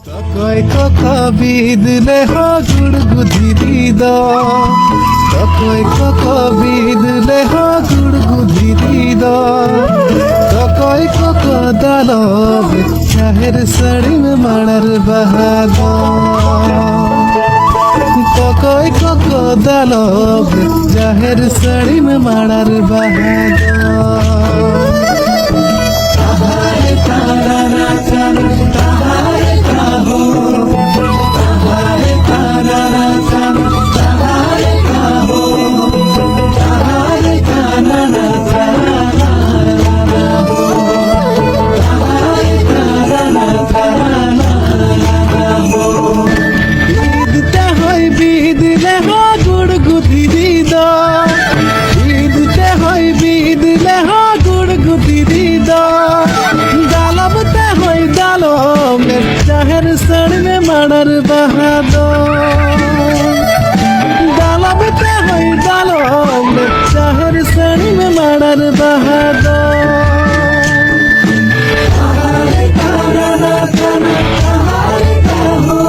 Takai kakabid leha gudgudhirida Takai kakabid leha gudgudhirida Takai kakadalab chaher sadim manar bahaga Takai kakadalab chaher sadim manar bahaga Tahare tarana tahare kaho Tahare tarana tahare kaho Tahare tarana tahare kaho Eid te hoy bid leha gudgudhirida Eid te hoy bid leha gudgudhirida Dalab te hoy dalom chaher sar me manar bahado Dalab te hoy dalom chaher sar me manar bahado Tahare tarana tahare kaho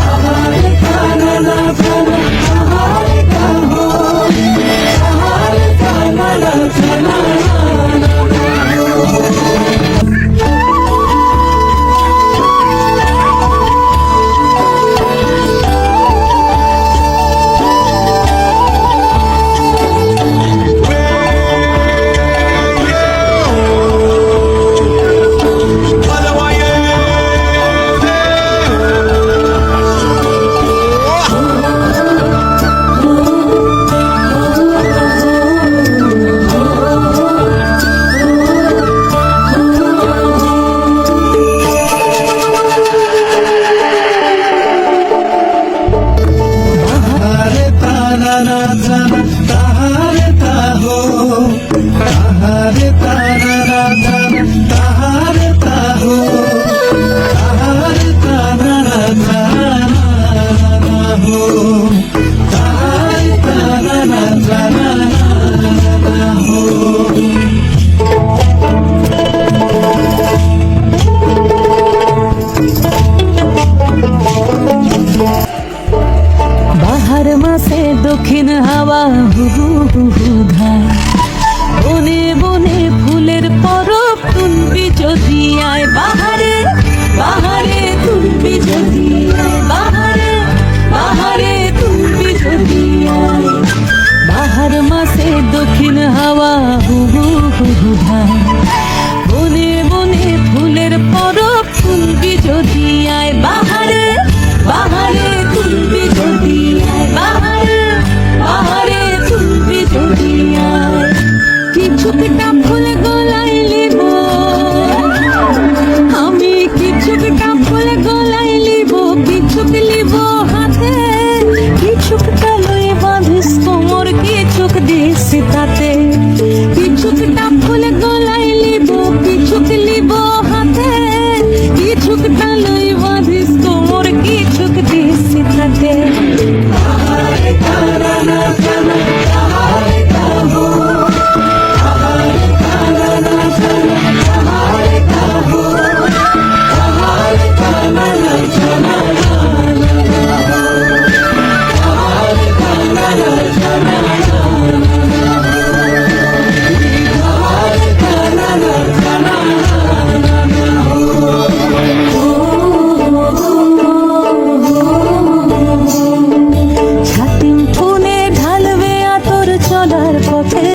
Tahare tarana tahare kaho Tahare tarana Tahare taho Tahare tarana tahare taho Tahare tarana taho Tahare tarana taho বাহার মাসে দক্ষিণ হাওয়া হুহু হুহু ধায় বনে বনে ফুলের পরব তুলবি যদি আয় বাহারে বাহারে তুলবি যদি আয় বাহারে বাহারে তুলবি যদি আয় বাহার মাসে দক্ষিণ হাওয়া হুহু হুহু ধায় বনে বনে ফুলের পরব তুলবি যদি আয় বাহারে বাহারে তুলবি যদি আয় বাহারে বাহারে তুলবি যদি আয় কিছুটা ফুল গলায় লিব আমি কিছুটা ফুল গলায় লিব কিছুক লিব হাতে কিছুটা লয়ে বাঁধিস কোমর কিছুক দিস তাতে কিছুটা ফুল গলায় লিব কিছুক লিব হাতে কিছুটা লয়ে বাঁধিস কোমর কিছুক দিস তাতে Tahare tarana tahare kaho Tahare tarana tahare kaho Tahare tarana ছাতিম ফুলে ঢালবে আতর চলার পথে